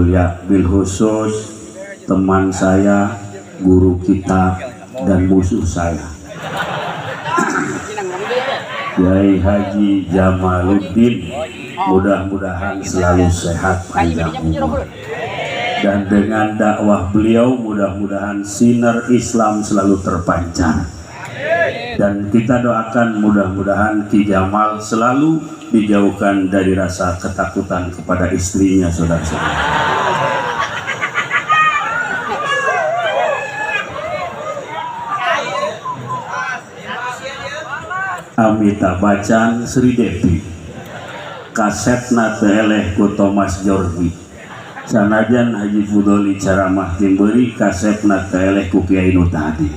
Ya, bil khusus teman saya, guru kita, dan musuh saya, Kiai Haji Jamaluddin, mudah-mudahan selalu sehat panjang umur, dan dengan dakwah beliau mudah-mudahan sinar Islam selalu terpancar. Dan kita doakan mudah-mudahan Ki Jamal selalu dijauhkan dari rasa ketakutan kepada istrinya, saudara-saudara. Amitabh Bachchan Sri Devi, kasetna teleh ku Thomas Jordi, sanajan Haji Fudoli ceramah timberi kasetna teleh ku Kiai nu tadi.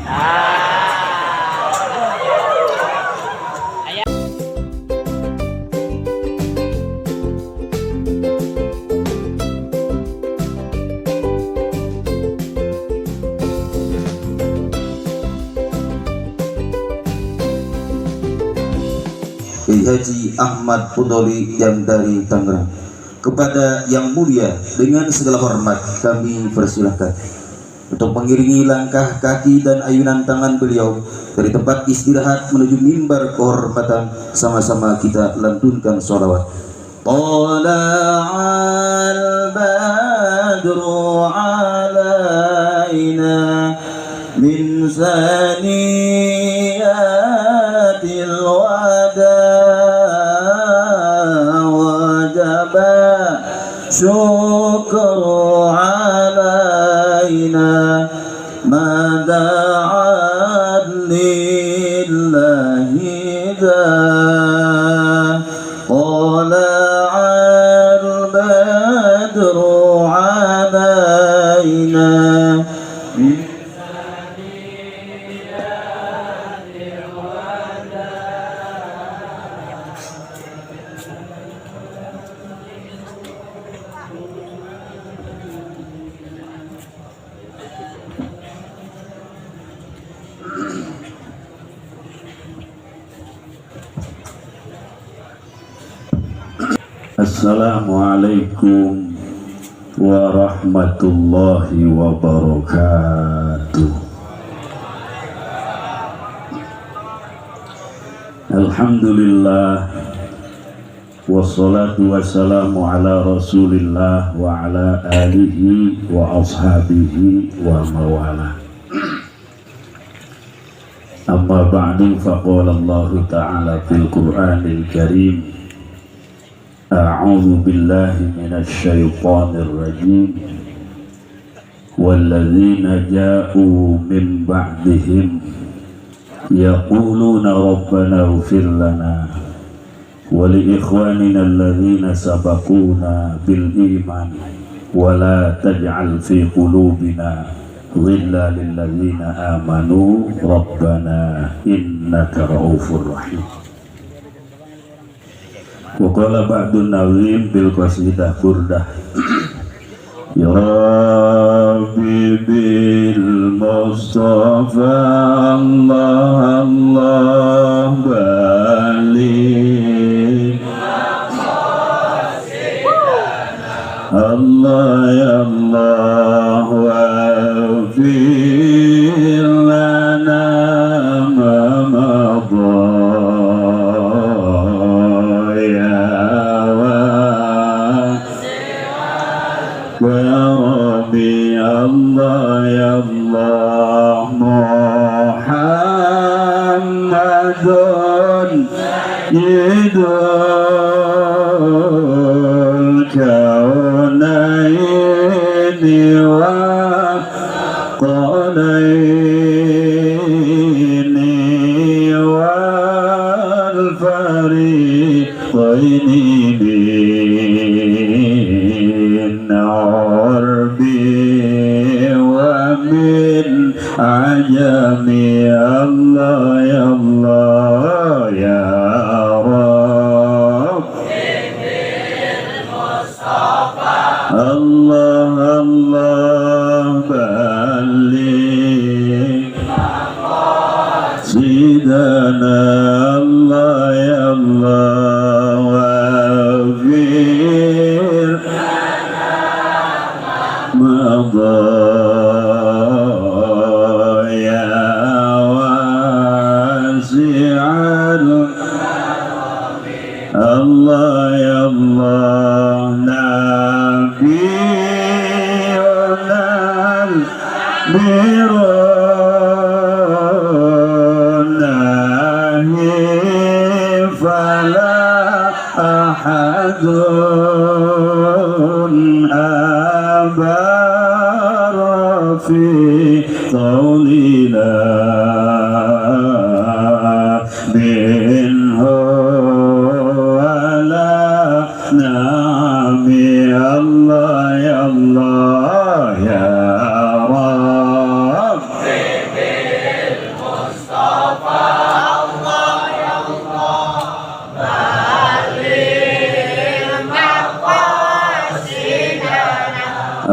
Haji Ahmad Fudoli yang dari Tangerang. Kepada yang mulia dengan segala hormat kami persilahkan untuk mengiringi langkah kaki dan ayunan tangan beliau dari tempat istirahat menuju mimbar kehormatan. Sama-sama kita lantunkan sholawat. Tala'al badru alaina min saniyatil wada syukru alaina ma da'at lillahi da tala'al badru alaina. Assalamualaikum warahmatullahi wabarakatuh. Alhamdulillah wassalatu wassalamu ala rasulillah wa ala alihi wa ashabihi wa mawala. Amma ba'du, faqala Allah ta'ala fil Qur'anil Karim, أعوذ بالله من الشيطان الرجيم والذين جاءوا من بعدهم يقولون ربنا اغفر لنا ولإخواننا الذين سبقونا بالإيمان ولا تجعل في قلوبنا غلا للذين آمنوا ربنا إنك رؤوف رحيم. Waqala ba'dun nazim bil qasidah burdah, ya Rabbi bil Mustafa Allah Allah balik Allah ya Allah wafir lana ma madha Allah ya Allah Muhammadun yidul kaunaini wa qalaini wal fariqaini bin ajami Allah ya Allah ya Rabb Allah Allah balik sidana Allah ya Allah wafir مضى يا واسع الله يا الله نبينا النبي فلا أحد أبر في قولنا منه ولا نعم يا الله يا الله يا رب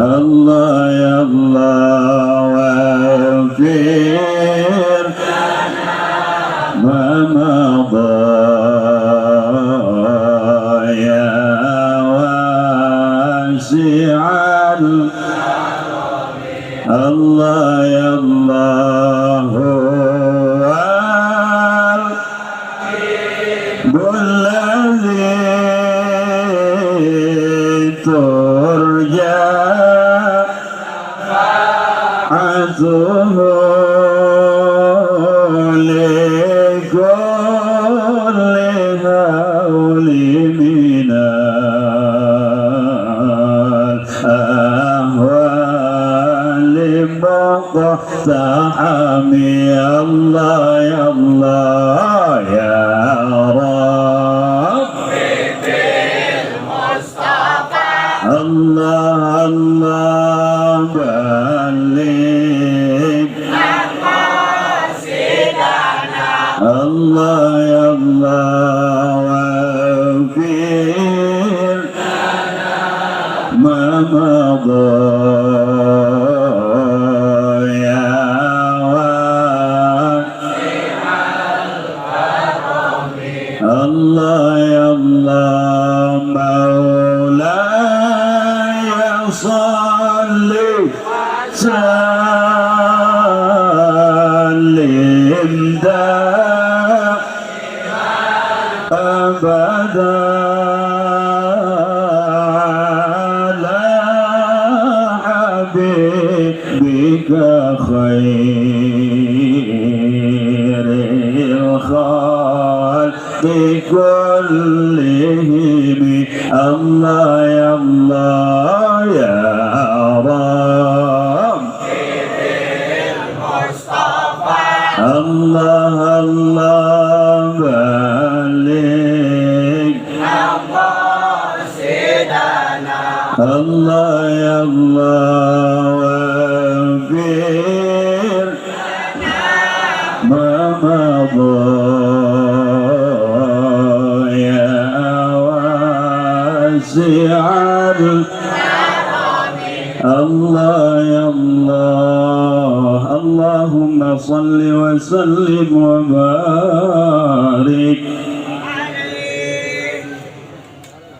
الله يا الله واغفر ما مضى يا واسع الله يا الله الذي ترجى عزه لكل هول من الأهوال مقتحم يا الله يا الله يا رب الله الله بلغ الله يا الله واغفر ما مضى يا الله يا الله مولاي صل سلم أبدا على حبيبك خير الخلق كلهم الله يا الله يا رب الله الله بلغ الله يا الله واغفر ما مضى يا واسع الله يا الله اللهم صل وسلم وبارك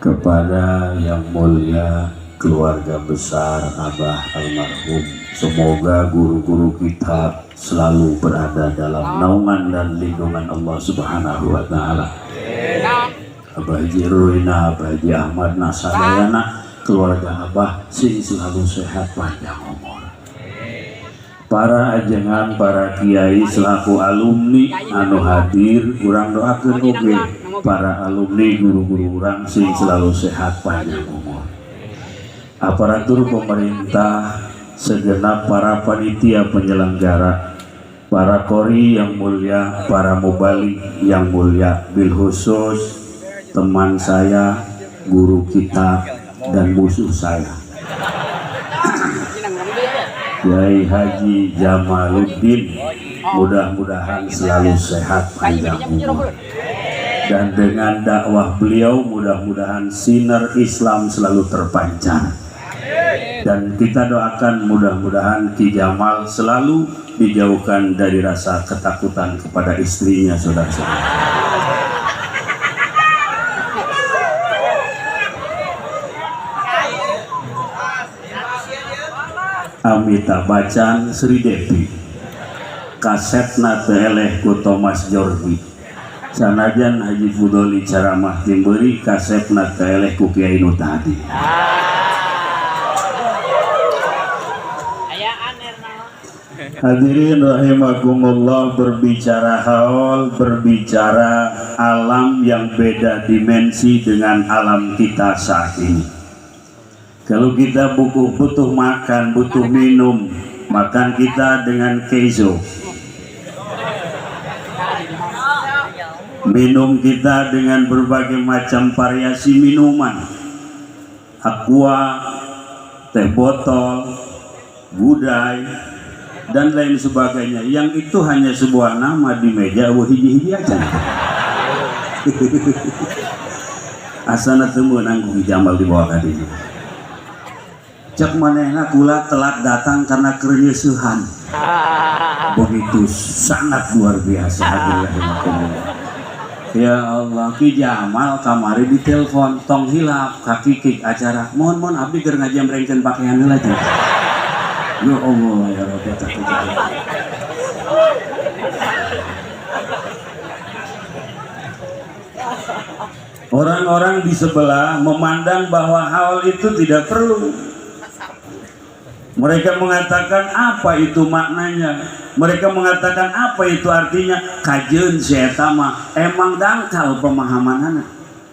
kepada yang mulia keluarga besar Abah almarhum. Semoga guru-guru kita selalu berada dalam naungan dan lindungan Allah Subhanahu wa taala. Abah Haji Ruina, Abah Haji Ahmad Nasadayana, keluarga Abah sing selalu sehat panjang umur. Para ajengan, para kiai selaku alumni anu hadir, urang doakeun oge para alumni guru-guru urang sing selalu sehat panjang umur. Aparatur pemerintah, segenap para panitia penyelenggara, para kori yang mulia, para mubalik yang mulia, bil khusus teman saya, guru kita dan musuh saya, Kiai Haji Jamaluddin, mudah-mudahan selalu sehat panjang umur. Dan dengan dakwah beliau mudah-mudahan sinar Islam selalu terpancar. Dan kita doakan mudah-mudahan Ki Jamal selalu dijauhkan dari rasa ketakutan kepada istrinya, saudara-saudara. Amitabh Bachchan Sri Devi kasetna teu eleh ku Thomas Jordi sanajan Haji Fudoli ceramah timberi kasetna teu eleh ku Kiai nu tadi. Hadirin rahimakumullah, berbicara haul, berbicara alam yang beda dimensi dengan alam kita saat ini. Kalau kita butuh makan, butuh minum, makan kita dengan kezo. Minum kita dengan berbagai macam variasi minuman. Aqua, teh botol, gudai, dan lain sebagainya. Yang itu hanya sebuah nama di meja, hiji-hiji aja. Asana teu meunang ku jamal di bawah kadinya. Cek manehna kula telat datang karena kerenyeusuhan. Begitu sangat luar biasa. Ya Allah, Ki Jamal kamari ditelepon tong hilap kaki kik acara. Mohon abdi keur ngajamrengkeun pakaian heula teh. Ya Allah, ya Rabbi. Orang-orang di sebelah memandang bahwa hal itu tidak perlu. Mereka mengatakan apa itu maknanya. Mereka mengatakan apa itu artinya. Kajeun si eta mah emang dangkal pemahamanana.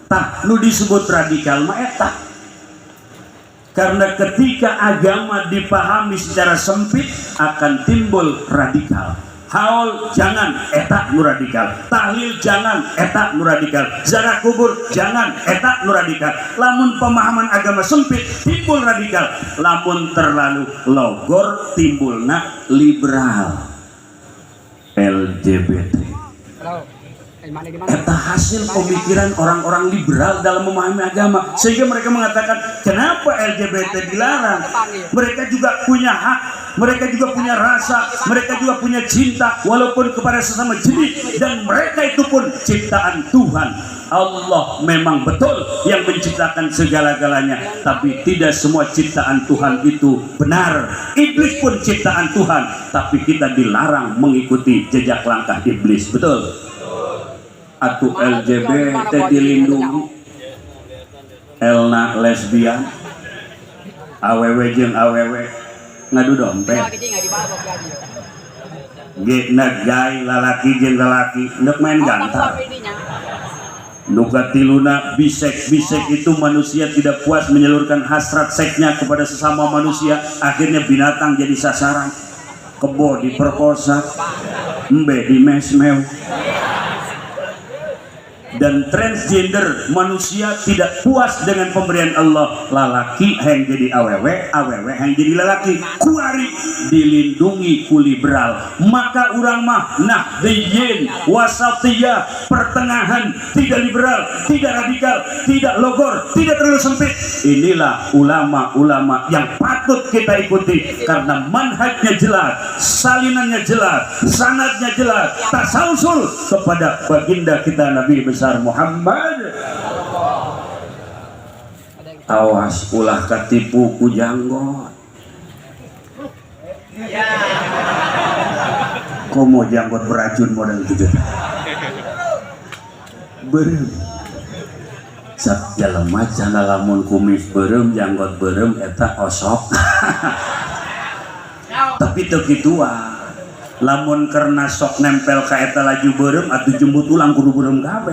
Tah nu disebut radikal mah eta. Karena ketika agama dipahami secara sempit akan timbul radikal. Haul jangan, eta nu radikal. Tahlil jangan, eta nu radikal. Ziarah kubur jangan, eta nu radikal. Lamun pemahaman agama sempit timbul radikal. Lamun terlalu logor timbulna liberal. LGBT. Eta hasil pemikiran orang-orang liberal dalam memahami agama, sehingga mereka mengatakan kenapa LGBT dilarang. Mereka juga punya hak, mereka juga punya rasa, mereka juga punya cinta walaupun kepada sesama jenis, dan mereka itu pun ciptaan Tuhan. Allah memang betul yang menciptakan segala-galanya, tapi tidak semua ciptaan Tuhan itu benar. Iblis pun ciptaan Tuhan, tapi kita dilarang mengikuti jejak langkah iblis. Betul? Atau LGBT dilindungi, elna lesbian, awewe jeung awewe ngadu dompet, gena gay lalaki jeung lalaki neuk main gantar. Nuka tiluna bisek itu manusia tidak puas menyalurkan hasrat seksnya kepada sesama manusia, akhirnya binatang jadi sasaran. Kebo diperkosa, embe dimesmeu. Dan transgender manusia tidak puas dengan pemberian Allah, lalaki yang jadi awewe, awewe yang jadi lalaki. Kuari dilindungi ku liberal, maka urang mah nahdiyin wasatiyah, pertengahan, tidak liberal, tidak radikal, tidak logor, tidak terlalu sempit. Inilah ulama-ulama yang patut kita ikuti karena manhajnya jelas, salinannya jelas, sanadnya jelas, tasawsul kepada baginda kita Nabi besar Muhammad. Awas ulah katipu ku janggot. Komo janggot beracun model gitu. Berem. Sak jelema cenah lamun kumis berem, janggot berem eta osok. Tapi teu kitua. Lamun karena sok nempel ka eta laju berem atuh jembut ulang kudu berem kabeh.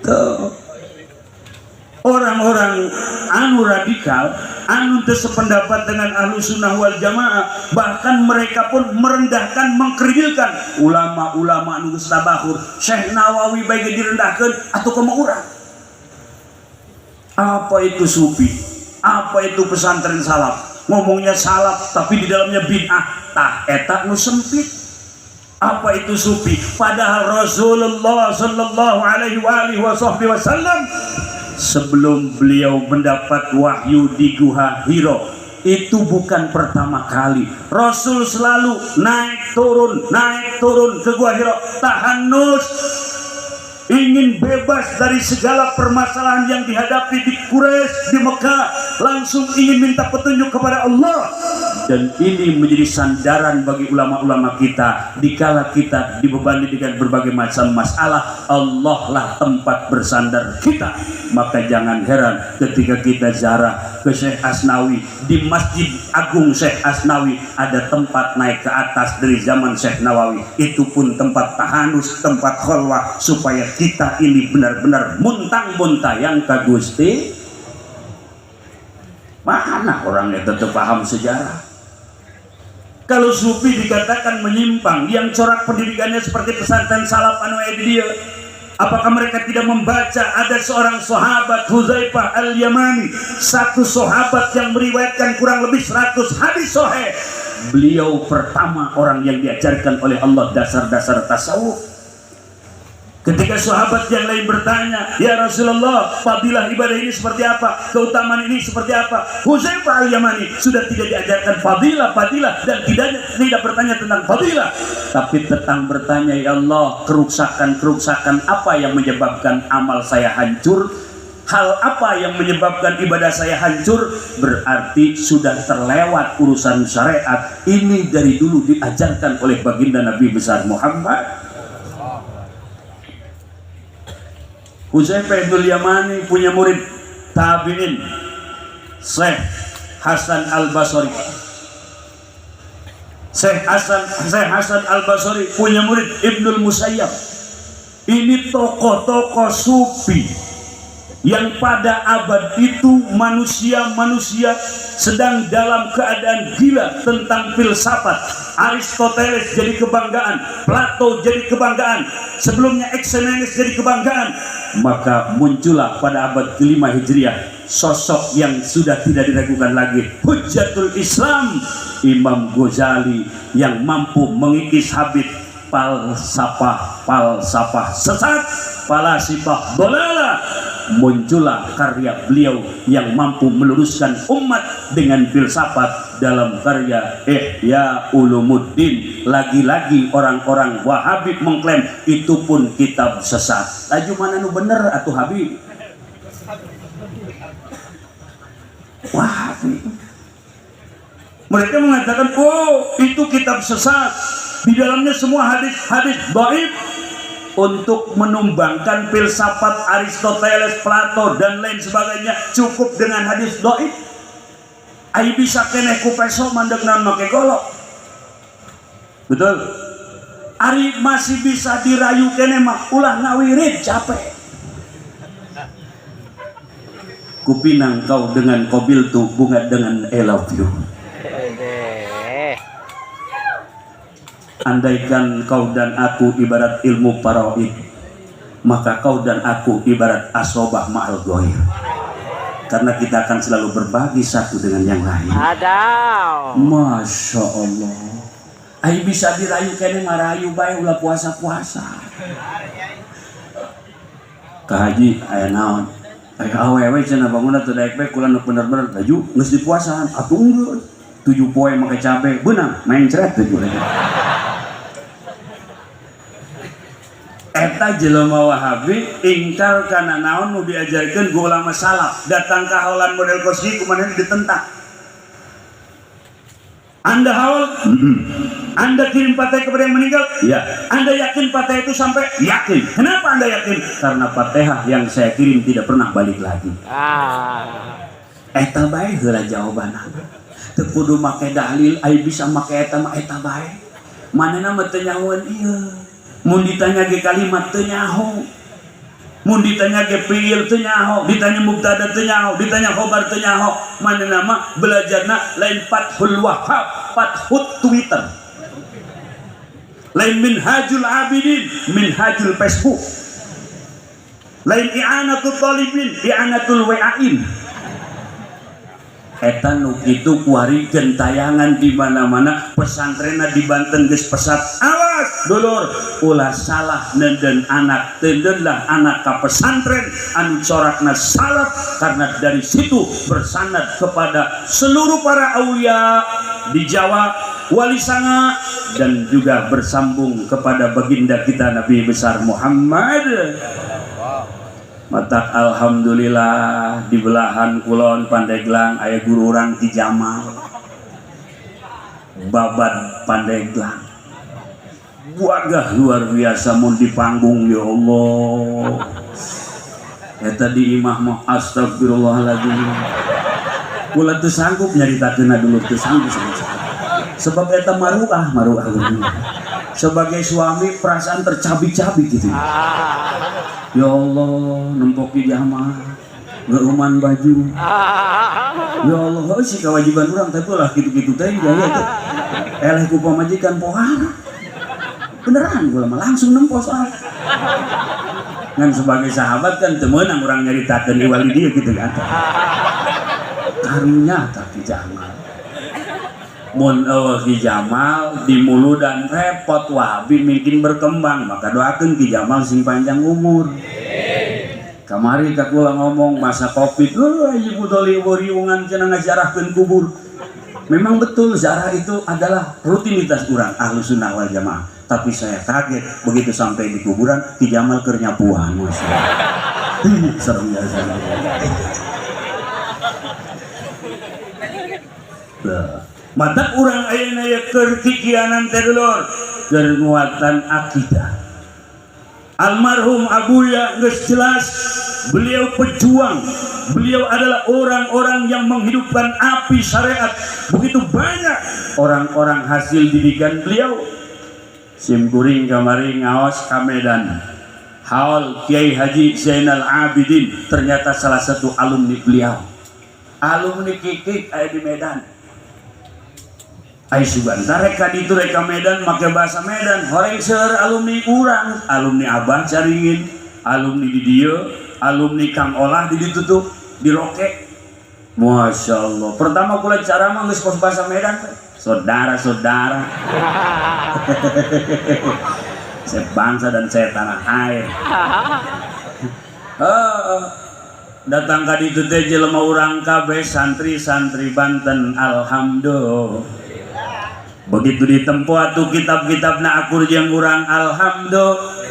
Tuh. Orang-orang anu radikal, anu teu sependapat dengan ahlu sunnah wal jamaah, bahkan mereka pun merendahkan, mengkerdilkan ulama-ulama anu geus tabahur. Syekh Nawawi bae direndahkeun atuh kumaha urang. Apa itu sufi? Apa itu pesantren salaf? Ngomongnya salaf tapi di dalamnya bid'ah, tah eta nu sempit. Apa itu sufi? Padahal Rasulullah sallallahu alaihi wasallam sebelum beliau mendapat wahyu di Gua Hiro, itu bukan pertama kali. Rasul selalu naik turun ke Gua Hiro, tahanus, ingin bebas dari segala permasalahan yang dihadapi di Quraisy, di Mekah. Lalu langsung ingin minta petunjuk kepada Allah. Dan ini menjadi sandaran bagi ulama-ulama kita. Dikala kita dibebani dengan berbagai macam masalah, Allah lah tempat bersandar kita. Maka jangan heran ketika kita ziarah ke Syekh Asnawi, di Masjid Agung Syekh Asnawi ada tempat naik ke atas dari zaman Syekh Nawawi. Itu pun tempat tahanus, tempat khalwah, supaya kita ini benar-benar muntang-muntayang ka Gusti. Mana orang yang tetap paham sejarah? Kalau sufi dikatakan menyimpang, yang corak pendidikannya seperti pesantren salaf anu dia, apakah mereka tidak membaca ada seorang sahabat Hudzaifah Al-Yamani, satu sahabat yang meriwayatkan kurang lebih 100 hadis sahih. Beliau pertama orang yang diajarkan oleh Allah dasar-dasar tasawuf. Ketika sahabat yang lain bertanya, ya Rasulullah, fadilah ibadah ini seperti apa? Keutamaan ini seperti apa? Hudzaifah Al-Yamani sudah tidak diajarkan fadilah dan tidak bertanya tentang fadilah, tapi tentang bertanya, ya Allah, kerusakan apa yang menyebabkan amal saya hancur? Hal apa yang menyebabkan ibadah saya hancur? Berarti sudah terlewat urusan syariat. Ini dari dulu diajarkan oleh baginda Nabi besar Muhammad. Hudzaifah Al-Yamani punya murid tabi'in Syekh Hasan Al-Basri. Syekh Hasan Al-Basri punya murid Ibnul Musayyab. Ini tokoh-tokoh sufi yang pada abad itu manusia sedang dalam keadaan gila tentang filsafat. Aristoteles jadi kebanggaan, Plato jadi kebanggaan, sebelumnya Xemenes jadi kebanggaan. Maka muncullah pada abad ke-5 Hijriah sosok yang sudah tidak diragukan lagi, Hujjatul Islam, Imam Ghazali, yang mampu mengikis habis falsafah sesat, falasifah dolala. Muncullah karya beliau yang mampu meluruskan umat dengan filsafat dalam karya Ihya Ulumuddin. Lagi-lagi orang-orang Wahabi mengklaim itu pun kitab sesat. Laju mana nu bener atuh Habib? Wahabi. Mereka mengatakan, oh itu kitab sesat, di dalamnya semua hadis-hadis dhaif, untuk menumbangkan filsafat Aristoteles, Plato dan lain sebagainya. Cukup dengan hadis dhaif. Ai bisa keneh ku peso mandeg naon make golok. Betul. Ari masih bisa dirayu keneh mah ulah ngawirid capek. Kupinang kau dengan kobil tu bunga dengan I love you. Andaikan kau dan aku ibarat ilmu faraid, maka kau dan aku ibarat asobah ma'al goir. Karena kita akan selalu berbagi satu dengan yang lain. Masya Allah. Ay bisa dirayu kene marayu bae ulah puasa-puasa. Kahaji aya naon? Aya awewe cenah bangunna teu daek bae kula nu bener-bener laju geus dipuasaan atuh unggul. 7 poe make cabe beunang main ceret teh. Eta jelema Wahabi ingkar kana naon nu diajarkeun ku ulama salaf. Datang ka haolan model koski kumaha ditentang. Anda haul? Anda kirim Fatihah kepada yang meninggal? Ya. Anda yakin Fatihah itu sampai? Yakin. Kenapa Anda yakin? Karena Fatihah yang saya kirim tidak pernah balik lagi. Eta bae heula jawabanna. Teu kudu make dalil, aya bisa make eta mah eta bae. Manehna mah teu nyahoan ieu. Mun ditanya ge kalimat teu nyaho, mun ditanya ge fiil teu nyaho, ditanya mubtada teu nyaho, ditanya khobar teu nyaho. Manehna mah belajarna lain Fathul Wahhab, Fathut Twitter, lain Minhajul Abidin, Minhajul Facebook, lain I'anatul Talibin, I'anatul Wa'in. Eta nu kitu kuarikeun tayangan di mana-mana. Pesantrenna di Banten geus pesat. Awas dulur, ulah salah nenden anak, tendenlah anak ka pesantren anu corakna salaf, karena dari situ bersanad kepada seluruh para aulia di Jawa, wali sanga, dan juga bersambung kepada baginda kita Nabi besar Muhammad. matak alhamdulillah di belahan kulon Pandeglang aya guru urang Ki Jamal babat Pandeglang wagah luar biasa mun di panggung ya Allah eta di imah mah astagfirullahaladzim kula teu sanggup nyaritakeunna dulu teu sanggup sebab eta maruah sebagai suami perasaan tercabik-cabik gitu ya Allah nempok di Jamal ngeuman baju ya Allah sih kewajiban urang teh lah gitu-gitu teh jaya teh eleh ku pamajikan pohara beneran gua mah langsung nempos kan sebagai sahabat kan teu meunang urang nyaritakeun iwali dia gitu kan karunya tapi Jamal mun Ki Jamal di mulu dan repot Wahabi mungkin berkembang maka doakeun Ki Jamal sing panjang umur kamari ka kula ngomong masa Covid Haji Fudoli woriungan cenah ngajarahkeun kubur memang betul ziarah itu adalah rutinitas urang Ahlus Sunnah wal Jamaah tapi saya kaget begitu sampai di kuburan Ki Jamal keur nyapuan serem ya sana mata urang ayeuna aya keur kikianan teh dulur keur nguatan akidah almarhum Abuya geus jelas beliau pejuang beliau adalah orang-orang yang menghidupkan api syariat begitu banyak orang-orang hasil didikan beliau sim kuring kamari ngaos ka Medan haul Kiai Haji Zainal Abidin ternyata salah satu alumni beliau alumni kikik aya di Medan ai suganta reka ditu reka Medan make bahasa Medan horeng seueur alumni urang alumni Abah Caringin alumni di dieu alumni Kang Olah di ditu tuh di Roke Masya Allah pertama kula cara mah geus bahasa Medan saudara-saudara sebangsa dan saya tanah air datang ka ditu teh jelema urang kabeh santri-santri Banten alhamdulillah begitu ditempuh atuh kitab-kitabna akur jeung urang alhamdulillah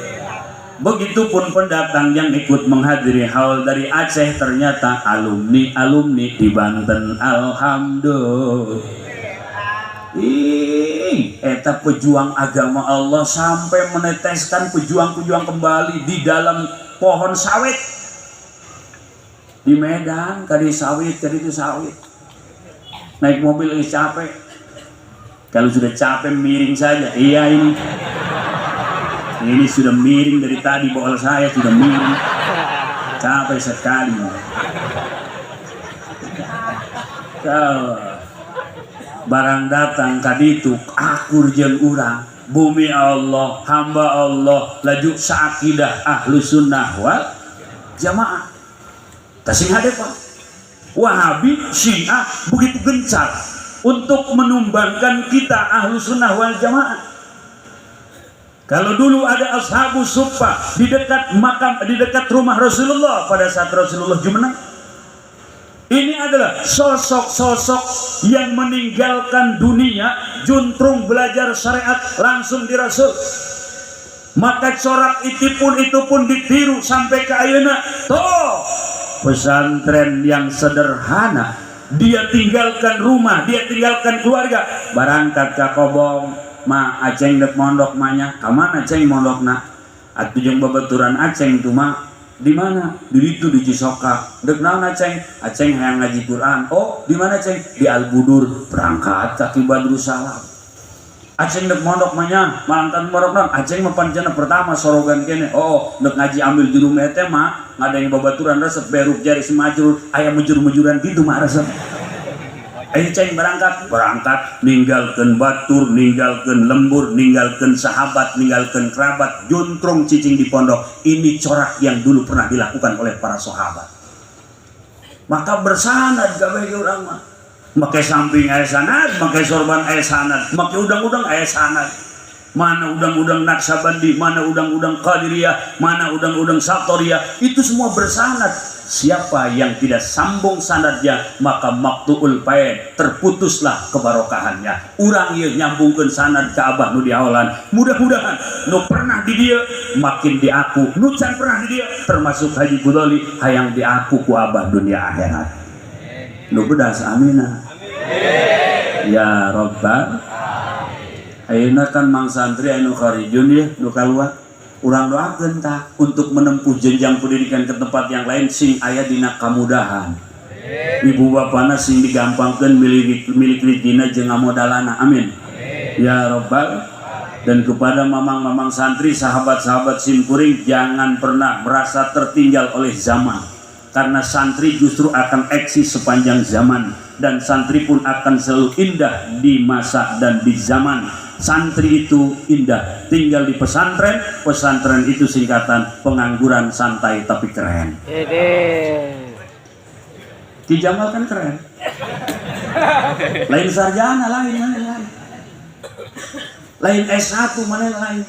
begitupun pendatang yang ikut menghadiri haul dari Aceh ternyata alumni di Banten alhamdulillah eta pejuang agama Allah sampai meneteskan pejuang-pejuang kembali di dalam pohon sawit di Medan kali sawit kali itu sawit naik mobil ini capek kalau sudah capek miring saja iya ini sudah miring dari tadi bool saya sudah miring capek sekali kalau barang datang kaditu akur jeung urang bumi Allah hamba Allah laju saakidah Ahlus Sunnah wal Jamaah tasing hadepan Wahabi Syiah begitu gencar untuk menumbangkan kita Ahlus Sunnah wal Jamaah. Kalau dulu ada Ashabus Suffah di dekat makam, di dekat rumah Rasulullah pada saat Rasulullah jumenang, ini adalah sosok-sosok yang meninggalkan dunia juntrung belajar syariat langsung di Rasul. Maka corak itu pun ditiru sampai ke ayeuna. Toh pesantren yang sederhana, dia tinggalkan rumah, dia tinggalkan keluarga, berangkat ke Kobong, ma aceng dek mondok manya, kamana aceng mondokna? Atuh jeung babaturan aceng tuh mah di mana? Di itu di Cisoka. Dek naon aceng? Aceng hayang ngaji Quran. Oh, di mana aceng? Di Al-Budur. Berangkat kaki Badrussalam. Aceng dek mondok manya, malangkan mondok aceng mah pancena pertama sorogan kene. Oh, dek ngaji ambil juru mete mah ngadeng babaturan resep beruk jari semajur, aya mujur-mujuran gitu mah resep. Aceng berangkat ninggalkeun batur, ninggalkeun lembur, ninggalkeun sahabat, ninggalkeun kerabat, juntrung cicing di pondok. Ini corak yang dulu pernah dilakukan oleh para sahabat. Maka bersanad gawe urang mah. Make samping aya sanad, make sorban aya sanad, make udang-udang aya sanad. Mana udang-udang Naksabandi, mana udang-udang Qadiriyah, mana udang-udang Satoriyah, itu semua bersanad siapa yang tidak sambung sanadnya maka maqtuul paid, terputuslah kebarokahannya. Urang ieu nyambungkeun sanad ka Abah nu di awalan, mudah-mudahan nu pernah di dieu makin diaku, nu can pernah di dieu termasuk Haji Budoli hayang diaku ku Abah dunia akhirat. Nu bedas aminah. Ya Rabbal. Ayeuna kan mang santri anu kharijun ya nu kaluar. Urang doakeun tah untuk menempuh jenjang pendidikan ke tempat yang lain sing aya dina kamudahan. Ibu bapana sing digampangkeun milik rezekina jeung ngamodalana. Amin. Ya Rabbal. Dan kepada mamang-mamang santri, sahabat-sahabat simkuring, jangan pernah merasa tertinggal oleh zaman. Karena santri justru akan eksis sepanjang zaman, dan santri pun akan selalu indah di masa dan di zaman. Santri itu indah, tinggal di pesantren. Pesantren itu singkatan pengangguran santai tapi keren. Ki Jamal kan keren. Lain sarjana, lain. Lain S1 mana lain.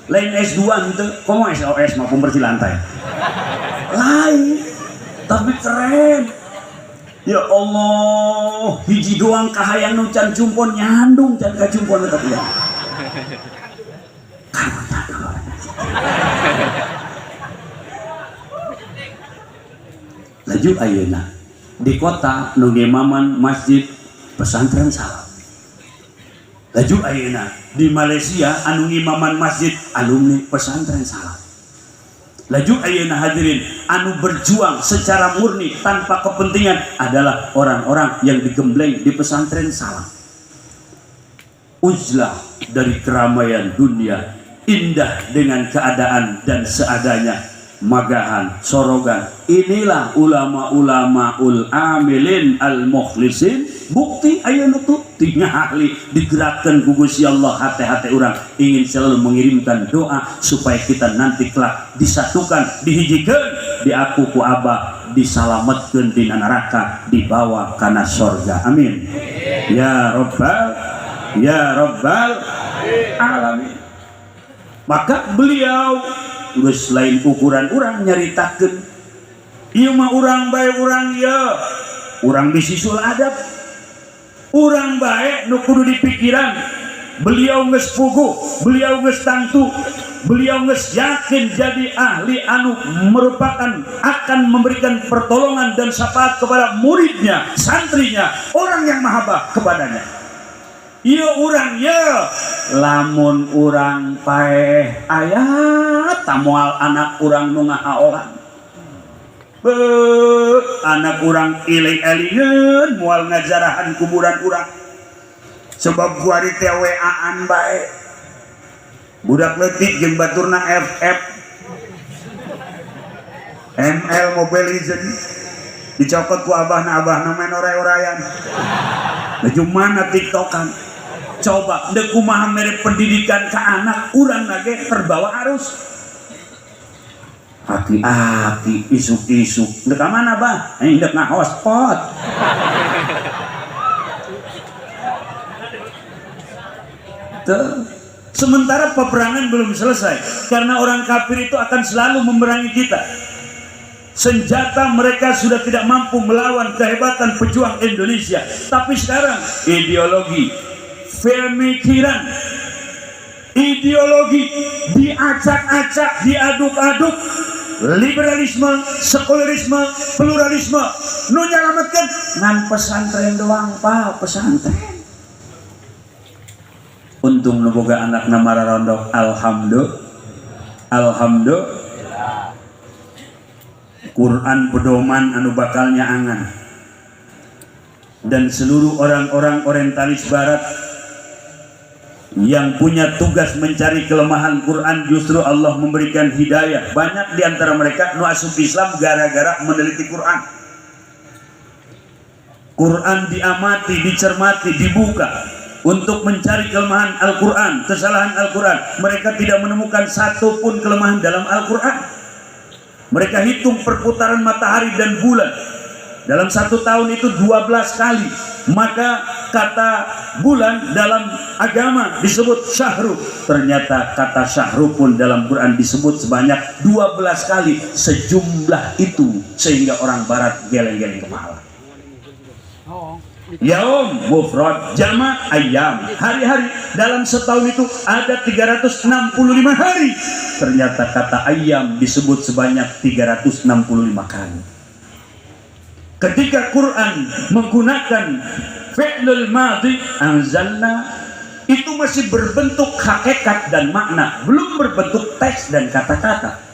Lain S2 gitu. Komo SOS mau pembersih lantai. Lain, tapi keren. Ya Allah, hiji doang kahayang nu can cumpon nyandung can ka cumpon tetep ya. Laju ayeuna di kota nu ngemaman masjid pesantren salam. Laju ayeuna di Malaysia anu ngimaman masjid alumni pesantren salam. Laju ayeuna hadirin anu berjuang secara murni tanpa kepentingan adalah orang-orang yang digembleng di pesantren salam. Uzlah dari keramaian dunia, indah dengan keadaan dan seadanya, magahan, sorogan. Inilah ulama-ulama ul amilin al mukhlisin. Bukti ayeuna tuh tingali digerakkan ku Gusti Allah hati-hati orang ingin selalu mengirimkan doa supaya kita nanti kelak disatukan, dihijikeun, diaku ku Abah, disalametkeun dina neraka, dibawa kana surga. Amin. Ya Rabbal alamin. Maka beliau geus lain ukuran urang nyaritakeun ieu mah urang bae urang ya. Urang bisisul adab. Urang baik nu kudu dipikiran. Beliau geus puguh, beliau geus tangtu, beliau geus yakin jadi ahli anu merupakan akan memberikan pertolongan dan syafaat kepada muridnya, santrinya, orang yang mahabbah kepadanya. Ieu urang ya, lamun urang paeh aya tamual anak urang nu ngahaolan. Anak orang iling-elingeun mual ngajarahan kuburan urang. Sebab kuari teh WA-an bae. Budak leutik jeung baturna FF. ML Mobile Legends. Dicokot ku abahna main oray-orayan. Laju mana TikTokan. Coba deuk kumaha mere pendidikan ka anak urang nage terbawa arus. Aki-aki, isuk-isuk. Ndek mana bah? Ndek ngahospot. Sementara peperangan belum selesai, karena orang kafir itu akan selalu memerangi kita. Senjata mereka sudah tidak mampu melawan kehebatan pejuang Indonesia. Tapi sekarang ideologi, pemikiran, ideologi diacak-acak, diaduk-aduk. Liberalisme, sekularisme, pluralisme, nu nyalametkeun ngan pesantren doang pak, pesantren. Untung nu boga anak nama rarondok, alhamdulillah. Quran pedoman anu bakalnya angan. Dan seluruh orang-orang orientalis barat yang punya tugas mencari kelemahan Quran, justru Allah memberikan hidayah. Banyak di antara mereka nu asup Islam gara-gara meneliti Quran. Quran diamati, dicermati, dibuka untuk mencari kelemahan Al-Quran, kesalahan Al-Quran. Mereka tidak menemukan satu pun kelemahan dalam Al-Quran. Mereka hitung perputaran matahari dan bulan dalam satu tahun itu 12 kali. Maka kata bulan dalam agama disebut syahru. Ternyata kata syahru pun dalam Quran disebut sebanyak 12 kali, sejumlah itu sehingga orang barat geleng-geleng kepala. Yaum mufrad jama' ayyam, hari-hari dalam setahun itu ada 365 hari. Ternyata kata ayyam disebut sebanyak 365 kali. Ketika Quran menggunakan fi'lul madhi anzalna, itu masih berbentuk hakikat dan makna, belum berbentuk teks dan kata-kata.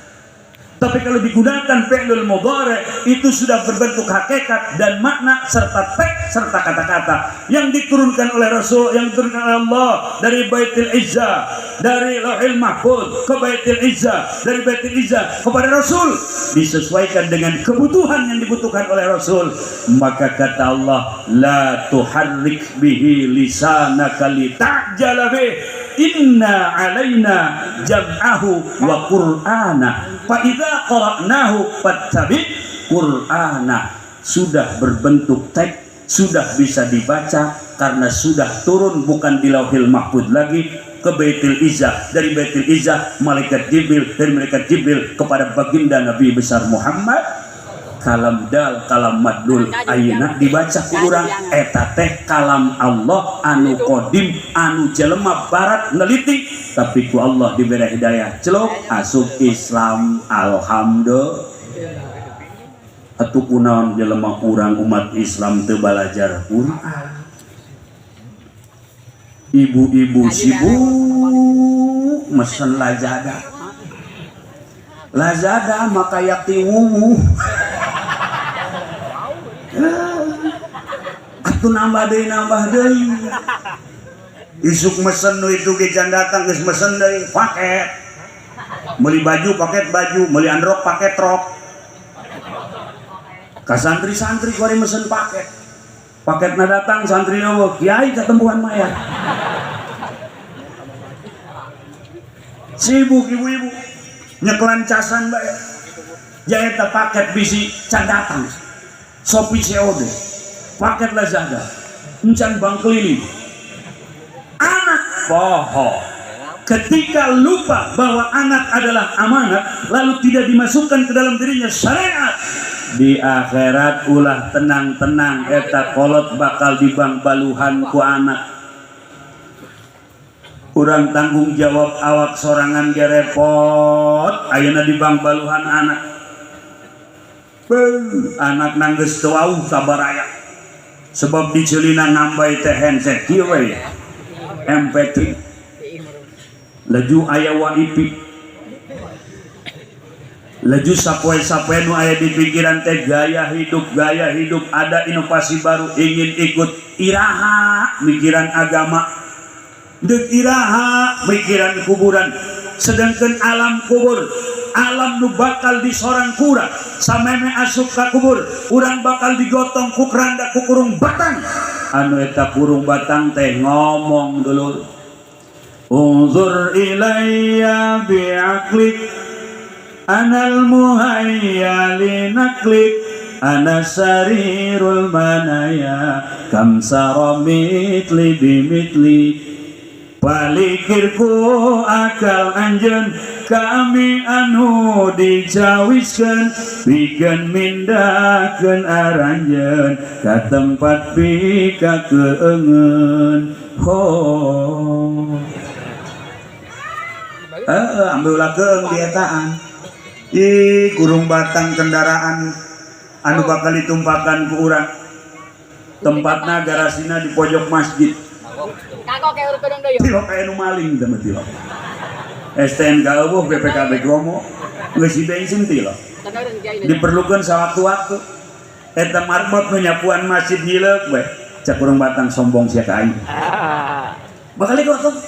Tapi kalau digunakan fi'lul mudhari, itu sudah berbentuk hakikat dan makna serta teks serta kata-kata yang diturunkan oleh Rasul, yang diturunkan oleh Allah dari Baitul Izzah, dari Lauhil Mahfuz ke Baitul Izzah, dari Baitul Izzah kepada Rasul, disesuaikan dengan kebutuhan yang dibutuhkan oleh Rasul. Maka kata Allah, la tuharrik bihi lisanaka lita'jala bih, inna alaina jam'ahu wa qur'ana fa idza qara'nahu fattabi' qur'ana. Sudah berbentuk teks, sudah bisa dibaca karena sudah turun bukan di Lauhil Mahfuz lagi ke Baitul Izzah, dari Baitul Izzah malaikat Jibril, dari malaikat Jibril kepada baginda Nabi besar Muhammad. Kalam dal kalam madul ayeuna dibaca ku urang eta teh kalam Allah anu qadim anu jelema barat neliti, tapi ku Allah diberi hidayah celok asup Islam alhamdulillah. Atuh kunaon jelema urang umat Islam teu balajar Quran. Ibu-ibu sibuk mesen Lazada maka yakti wuwu. Atuh nambah deui. Isuk mesen nu itu gejan datang geus mesen deui paket. Meuli baju paket baju, meuli androk paket rok. Ka santri-santri kuari mesen paket. Paketna datang santri eueuh, kiai ketempuhan maya. Sibuk ibu-ibu nyekelan casan bae. Jaeta paket bisi can datang. Shopee COD, paket Lazada, encan bang keliling. Anak poho, ketika lupa bahwa anak adalah amanat, lalu tidak dimasukkan ke dalam dirinya syariat, di akhirat ulah tenang-tenang eta kolot bakal dibang baluhan ku anak. Urang tanggung jawab awak sorangan ge repot, ayeuna dibang baluhan anak. Anak nanggeus teu wauh sabaraya sebab diceulina nambah teh handset kieu we MP3 laju aya wifi laju sapoe-sapoe nu aya di pikiran teh gaya hidup ada inovasi baru ingin ikut iraha mikiran agama deuk iraha mikiran kuburan, sedangkan alam kubur alam nu bakal disorang kura sameme asup ka kubur urang bakal digotong ku keranda ku kurung batang anu eta kurung batang teh ngomong dulu unzur ilayya bi'aqlik anal muhayya linaklik ana sarirul manaya kam saramitli bimitli palikirku akal anjeun kami anu dijawiskeun pikeun mindakeun aranjeun ka tempat pika keungeun ho ambil lakeung di etaan kurung batang kendaraan anu bakal ditumpakan ku urang tempatna garasina di pojok masjid. Kako kayak urut pedang doyo. Tilo kayak nu maling sama tilo. STNK eueuh BPKB Bromo geus si bensin tilo. Diperlukeun sawaktu-waktu. Eta marbot nu nyapuan masjid hileuk we. Cak urang batang sombong sia ka aing. Bakal digotong.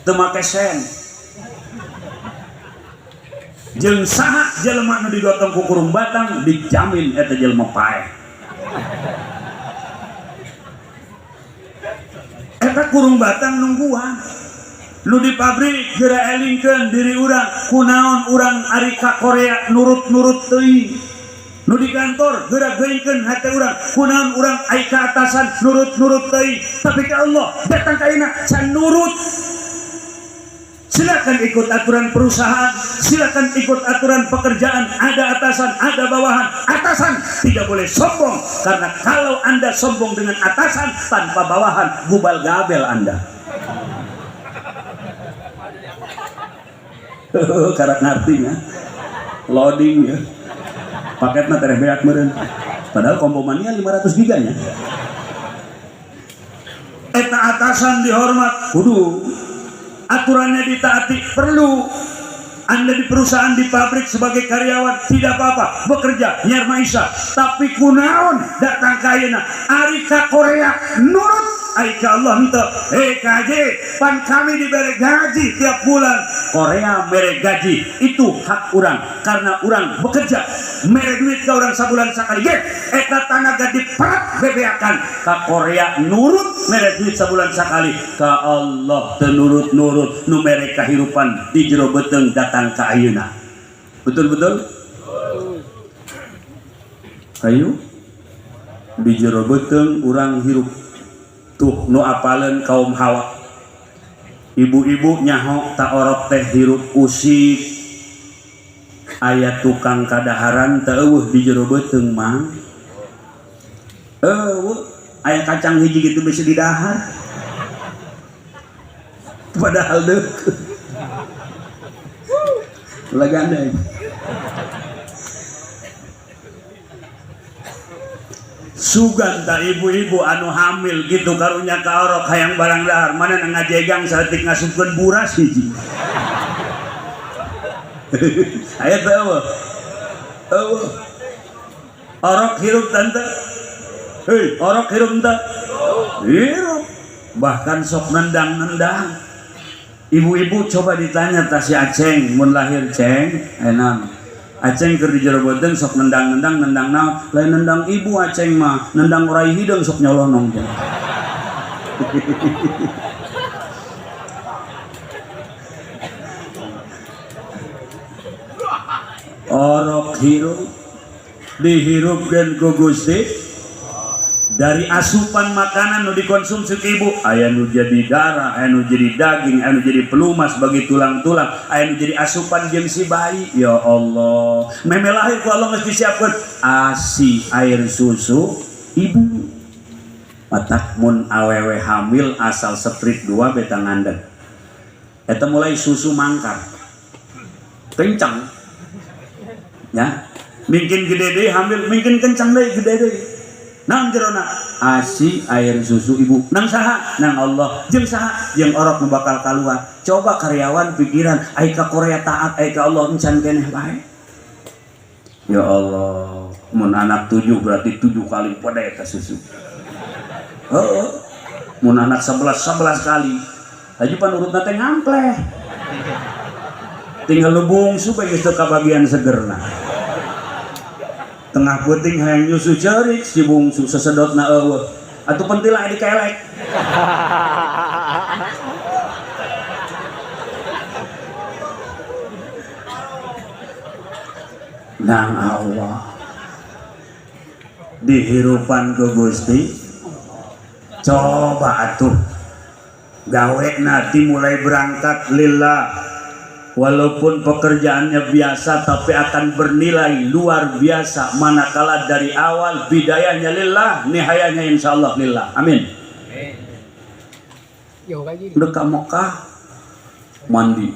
Teu make sen. Jeung saha jelema nu digotong ku kurung batang dijamin eta jelema paeh. Eta kurung batang nungguan nu di pabrik geura elingkeun diri urang kunaon urang ari ka Korea nurut-nurut teuing nu di kantor gerak geungkeun hate urang kunaon urang ai ka atasan nurut-nurut teuing tapi ka Allah datang ka ayeuna can nurut. Silakan ikut aturan perusahaan, silakan ikut aturan pekerjaan, ada atasan, ada bawahan. Atasan tidak boleh sombong, karena kalau Anda sombong dengan atasan tanpa bawahan, gubal gabel Anda. Karak ngartinya, loading ya, paketnya tereh beak meureun. Padahal kompomannya 500 giganya. Eta atasan dihormat, kudu aturannya ditaati, perlu. Anda di perusahaan, di pabrik sebagai karyawan tidak apa-apa, bekerja nyar maisha, tapi kunaon datang ka ayeuna ari ka Korea nurut ai ka Allah henteu. KJ pan kami diberi gaji tiap bulan, Korea mere gaji itu hak urang karena urang bekerja mere duit ka urang sabulan sakali ge eta tanaga diperat bebeakan ka Korea nurut mere duit sabulan sakali ka Allah teu nurut-nurut nu mere kahirupan di jero beteung datang ka ayeuna. Betul-betul? Kayu di jero beteung urang hirup tuh nu apaleun kaum Hawa. Ibu-ibu nyaho tak orok teh hirup usik aya tukang kadaharan teu eueuh di jero beteung mang. Aya kacang hiji gitu bisa didahar. Padahal deukeut. Lagi Anda ini. Sugan tak ibu-ibu anu hamil gitu karunya ka orok hayang barang dahar mana ngajegang saeutik ngasupkeun buras hiji. Aya teh eueuh. Orok hirup tante. Hei, orok hirup tante. Hirup. Bahkan sok nendang-nendang. Ibu-ibu coba ditanya tah si Aceng mun lahir Ceng, enak. Aceng keur di jero beteung sok nendang-nendang nendang naon? Lain nendang ibu Aceng mah, nendang urai hideung sok nyolonong teh. Orok hirup dihirupkeun ku Gusti. Dari asupan makanan nu dikonsumsi ibu aya nu jadi darah, aya nu jadi daging, aya nu jadi pelumas bagi tulang-tulang, aya nu jadi asupan jeung si bayi. Ya Allah, meme lahir ku Allah geus disiapkeun ASI air susu ibu. Matak mun awewe hamil asal strip 2 beta ngandeg. Eta mulai susu mangkar. Kencang. Ya. Mungkin gede deui hamil, mungkin kencang deui gede deui. Nang jerona ASI air susu ibu nang saha nang Allah jeung saha jeung orok nu bakal kaluar. Coba karyawan pikiran ai ka Korea taat ai ka Allah encan keneh bae. Ya Allah, mun anak 7 berarti 7 kali pode ka susu. Heeh. Mun anak 11 kali. Haji panurutna teh ngampleh. Tinggal lu bungsu bae geus teu kabagian segerna. Tengah puting hayang nyusu cerik si bungsu sesedotna eueuh atuh pentilna dikelek. Nang Allah dihirupan ke Gusti coba atuh gawe nanti mulai berangkat lillah. Walaupun pekerjaannya biasa tapi akan bernilai luar biasa manakala dari awal bidayahnya lillah, nihayahnya insyaallah lillah. Amin. Deka Mekah mandi.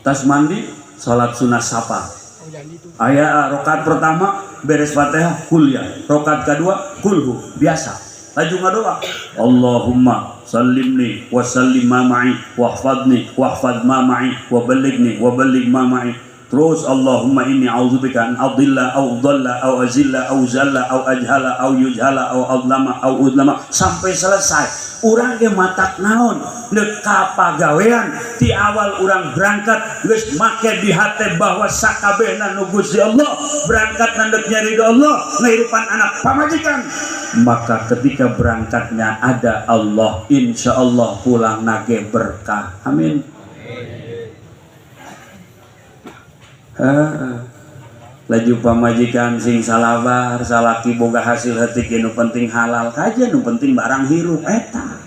Tas mandi salat sunah sapa. Aya rakaat pertama beres Fatihah kuliah, rakaat kedua kulhu biasa. Laju ngadoa Allahumma sallimni wa sallim ma ma'i wahfadni wahfad ma ma'i wa ballighni wa balligh ma ma'i. Terus Allahumma inni a'udzubika an adilla au dhalla au azilla au zalla au ajhala au yujhala au adlama au udlama sampai selesai. Urang ge matak naon neuk ka pagawean ti awal urang berangkat geus make di hate bahwa sakabehna nu Gusti Allah berangkat nandek nyari ridho Allah ngahirupan anak pamajikan. Maka ketika berangkatnya ada Allah, insya Allah pulang nage berkah. Amin. laju pamajikan sing salabar salaki boga hasil heutik nu penting halal kaja nu penting barang hirup eta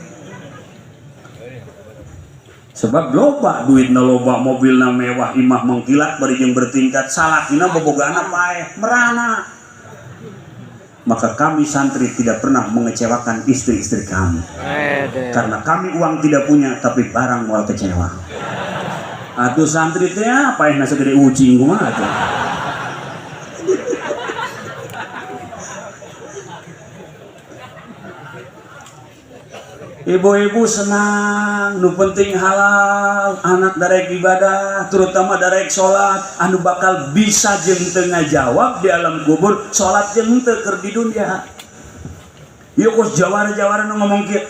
sebab loba duitna loba mobilna mewah imah mengkilat bari jeung bertingkat salakina bobogana paeh merana. Maka kami santri tidak pernah mengecewakan istri-istri kami karena kami uang tidak punya tapi barang moal kecewa. Atuh santri teh paehna segede ucing kumaha atuh. Ibu-ibu senang, nu penting halal, anak darek ibadah, terutama darek sholat, anu bakal bisa jeung teu ngajawab di alam kubur, sholat jeung teu keur di dunia. Ieu kos jawara-jawara nu ngomong kieu,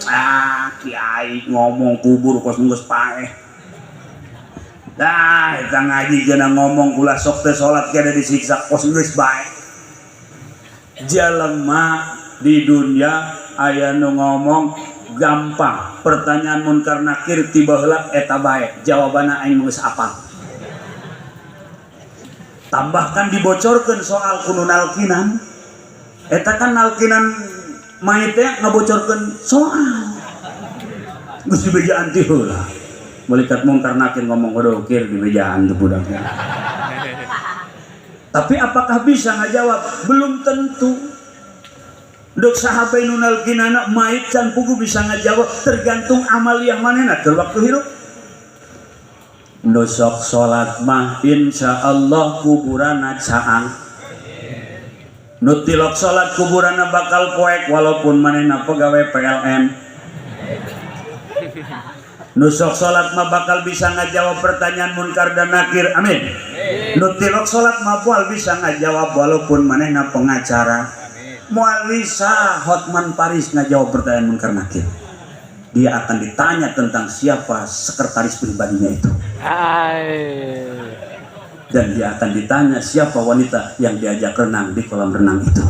kiai ngomong kubur kos geus paeh. Dah, eta ngaji geuna ngomong ulah sok teh sholat ge ada disiksa kos geus bae. Jalema di dunia aya nu ngomong gampang pertanyaan munkar nakir tiba heula eta bae jawabanna aing geus apal. Tambahkan dibocorkeun soal kudu nalkinan eta kan nalkinan mayit teh ngabocorkeun soal geus dibejaan ti heula malaikat munkar nakir ngomong waduh kir dibejaan teu budaknya. Tapi apakah bisa ngajawab? Belum tentu. Dok sahabat nunal kinana mayit can pugu bisa ngajawab tergantung amaliyah manehna keur waktu hirup. Nusok salat mah insyaallah kuburana caang. Nu tilok salat kuburana bakal poek walaupun manehna pegawai PLN. Nusok salat mah bakal bisa ngajawab pertanyaan munkar dan nakir. Amin. Nu tilok salat mah moal bisa ngajawab walaupun manehna pengacara. Moal bisa Hotman Paris ngajawab pertanyaan munkar nakir. Dia akan ditanya tentang siapa sekretaris pribadinya itu. Dan dia akan ditanya siapa wanita yang diajak renang di kolam renang itu.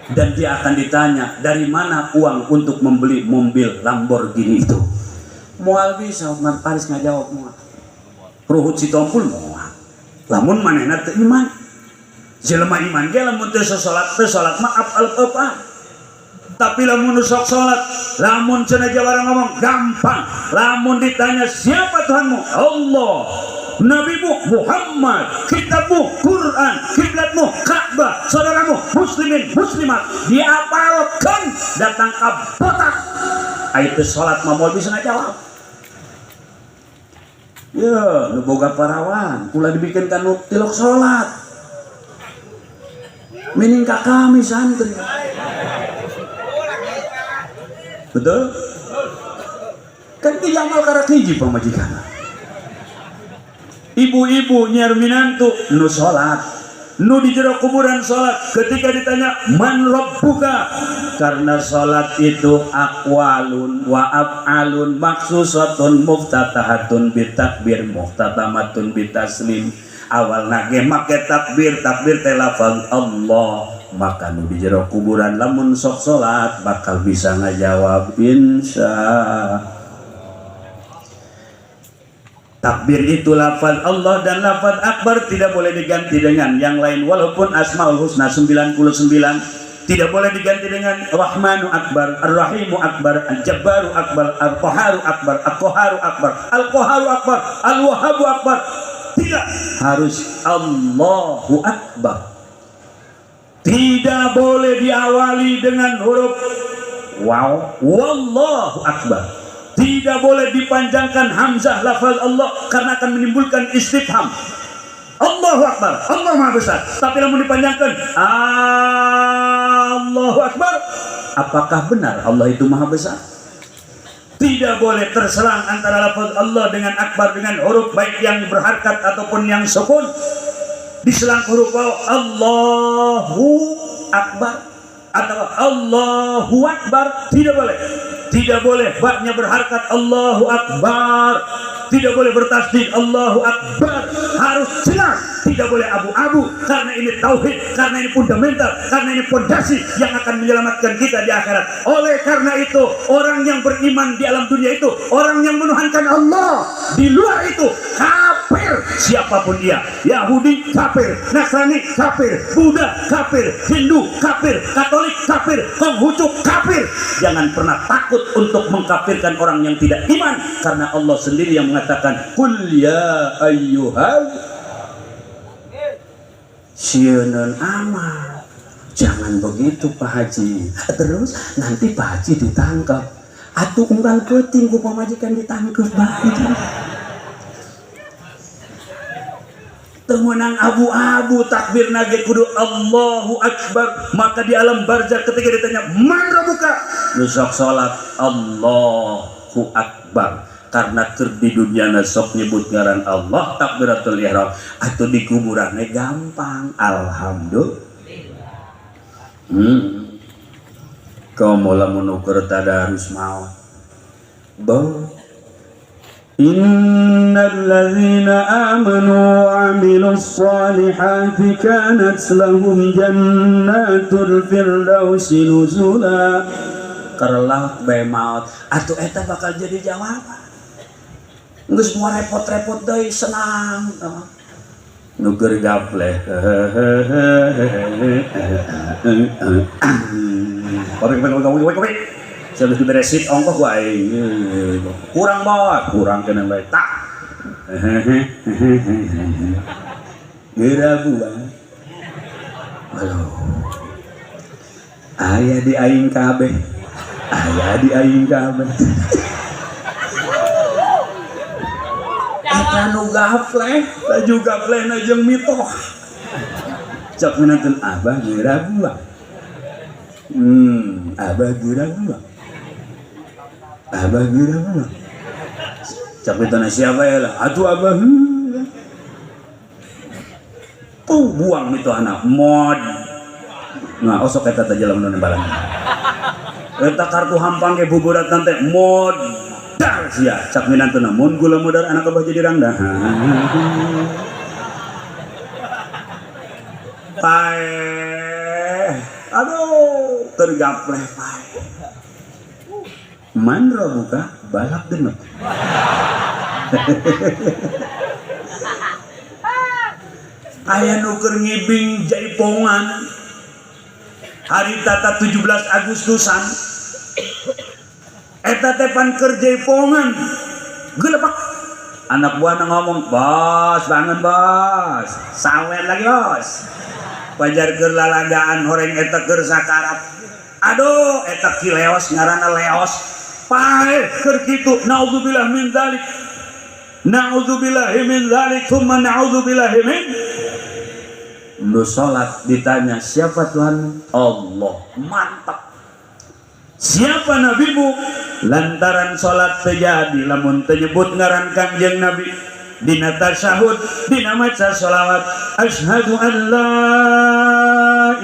Dan dia akan ditanya dari mana uang untuk membeli mobil Lamborghini itu. Moal bisa Hotman Paris ngajawab moal. Ruhut Sitompul moal. Lamun manehna teu iman. Jelema iman ge lamun teu salat mah apa. Tapi lamun sok salat, lamun cenah jawara ngomong gampang. Lamun ditanya siapa Tuhanmu? Allah. Nabimu Muhammad, kitabmu Quran, kiblatmu Ka'bah, saudaramu muslimin muslimat, diapalkan datang ka botak. Aitu salat mah moal bisa ngajawab. Ya, nu boga parawan, kula dibikinkan nu tilok salat. Miningka kami santri. Betul? Kan dijamal karak hiji pamajikan. Ibu-ibu nyiar minantu nu salat, nu di jero kuburan salat. Ketika ditanya man rabbuka, karena salat itu aqwalun wa af'alun maksusatun muftatahatun bitakbir muftatamatun bitaslim. Awal nage make takbir teh lafaz Allah, maka nu di jero kuburan lamun sok salat bakal bisa ngajawab insya. Takbir itu lafaz Allah dan lafaz akbar tidak boleh diganti dengan yang lain walaupun Asmaul Husna 99 tidak boleh diganti dengan Rahmanu Akbar, Ar-Rahimu Akbar, Al-Jabbaru Akbar, Al-Qaharu Akbar, Al-Qaharu Akbar, Al-Qaharu Akbar, Al-Wahhabu Akbar. Tidak, harus Allahu Akbar. Tidak boleh diawali dengan huruf waw, wallahu akbar. Tidak boleh dipanjangkan hamzah lafaz Allah karena akan menimbulkan istifham. Allahu Akbar, Allah Maha Besar. Tapi namun dipanjangkan Allahu Akbar, apakah benar Allah itu Maha Besar? Tidak boleh terserang antara lafaz Allah dengan akbar dengan huruf baik yang berharkat ataupun yang sukun. Diselang huruf waw Allahu Akbar atau Allahu Akbar, tidak boleh. Tidak boleh baknya berharkat Allahu Akbar. Tidak boleh bertasdid Allahu Akbar. Harus jelas. Tidak boleh abu-abu karena ini tauhid, karena ini fundamental, karena ini fondasi yang akan menyelamatkan kita di akhirat. Oleh karena itu, orang yang beriman di alam dunia itu orang yang menuhankan Allah. Di luar itu kafir. kafir siapapun dia. Yahudi kafir, Nasrani kafir, Buddha kafir, Hindu kafir, Katolik kafir, Konghucu kafir. Jangan pernah takut untuk mengkafirkan orang yang tidak iman, karena Allah sendiri yang mengatakan kul ya ayyuhal sieun amat. Jangan begitu Pak Haji. Terus nanti Pak Haji ditangkap. Atuh unggal peuting ku pamajikan ditangkap Pak Haji. Temenang abu-abu takbir nage kudu Allahu Akbar. Maka di alam barzakh ketika ditanya man rabbuka, nusok salat Allahu Akbar. Karena keur di dunia sok nyebut ngaran Allah takbiratul ihram. Atuh di kuburannya gampang. Alhamdulillah. Kau mula menukar tadarus maut. Innal ladzina amanu wa 'amilus solihati kanat lahum jannatul firdausi nuzula. Karelaut bae maut atuh eta bakal jadi jawaban. Geus moal repot-repot deui senang. Nuker gapleh. Kopi. Saya udah beresit ongkos gua kurang banget, kurang kena baik tak. Geura gua. Halo. Aya di aing kabeh. Eta nu gapleh, taju gaplehna jeung mitoh. Cak minanteun abah geura gua. Abah geura gua. Cak mitona siapa ya lah? Atuh abah. Tuh buang mitoh anak mod. Nah, osok eta teh jalan nu balang. Eta kartu hampang ge buburat teh mod. Dar sia cak minanteuna mun gula modar anak abah jadi rangda. Pae. Aduh, tergapleh pae. Man rabbuka balak genep. Aya nu keur ngibing jaipongan. Hari tata 17 Agustusan. Eta teh pan keur jaipongan. Gelepak. Anak buahna ngomong, "Bos, bangun bos. Sawer lagi bos." Pajar keur lalagaan horeng eta keur sakarat. Aduh, eta kileos ngaranna leos. Pae keur kitu, naudzubillah min dzalik. Naudzubillahi min dzalik, tsumma naudzubillahi min. Lu salat ditanya, "Siapa Tuhan?" Allah. Mantap. Siapa nabimu? Lantaran salat terjadi lamun tenyebut ngaran Kangjeng Nabi. Dina tasyahud, dina maca sholawat, asyhadu an la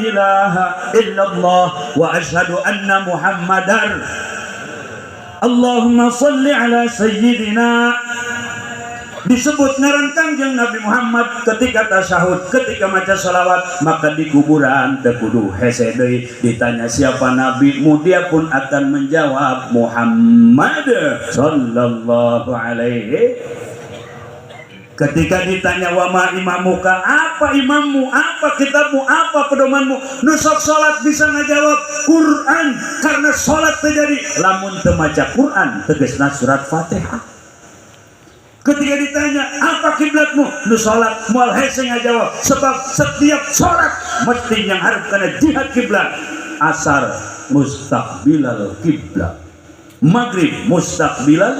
ilaha illallah wa asyhadu anna muhammadar. Allahumma salli ala sayyidina. Disebut ngaran Kangjeng Nabi Muhammad ketika tasyahud, ketika maca sholawat, maka di kuburan teu kudu hese deui ditanya siapa nabimu, dia pun akan menjawab Muhammad sallallahu alaihi. Ketika ditanya wama imamuka, apa imammu, apa kitabmu, apa pedomanmu, nusok sholat bisa ngajawab Quran, karena sholat terjadi lamun teu maca Quran tegasna surat Fatihah. Ketika ditanya apa kiblatmu, nu sholat moal hese ngajawab, sebab setiap sholat mesti yang harus kena jihad kiblat. Asar mustaqbilal kiblat, maghrib mustaqbilal,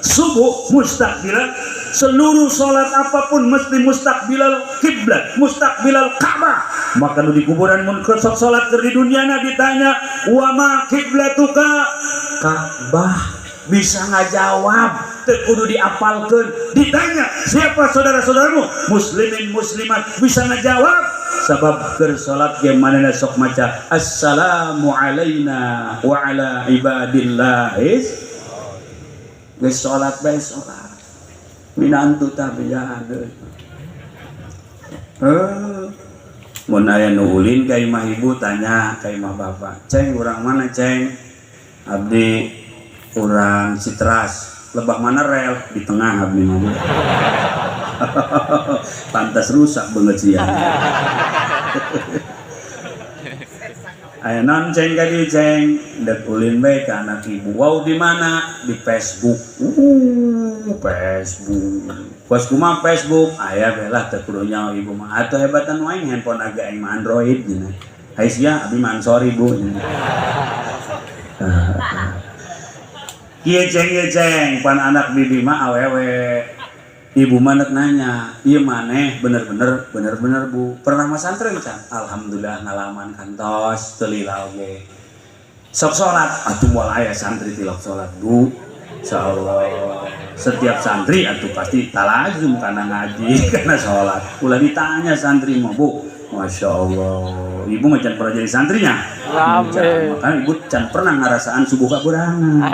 subuh mustaqbilal. Seluruh sholat apapun mesti mustaqbilal kiblat, mustaqbilal Ka'bah. Maka nu di kuburan mun sok sholat keur di dunia na ditanya wa ma kiblatuka, Ka'bah bisa ngajawab, teu kudu diapalkeun. Ditanya siapa saudara-saudaramu, muslimin muslimat, bisa ngajawab. Sabab keur sholat ge manehna sok maca assalamu alaina wa ala ibadillahis. Geus sholat bae sholat minantu tabian mun aya nu ulin ka imah ibu tanya ka imah bapak, "Ceng, urang mana Ceng?" "Abdi urang Citras." "Lebah mana rel?" "Di tengah abdi mah." Pantas rusak banget sih ya. Ayo non ceng kali ceng, dek ulin bae ke anak ibu. Wow di mana? Di Facebook. Facebook. Pas kumah Facebook, ayah belah tekurunya ibu mah. Atau hebatan wae handphone agak yang Android gini. Hai sia, abi man sorry bu. Kieu ceng, pan anak bibi mah awewe. Ibu manek nanya, iya maneh bener-bener bu pernah mas santren kan? Alhamdulillah ngalaman kantos telila oge sok sholat atuh moal aya santri tilok sholat bu insyaallah setiap santri atuh pasti talajum karena ngaji karena sholat ulah ditanya santri mah bu Masya Allah ibu macan pernah jadi santrinya makanya ibu can pernah ngerasaan subuh kaburangan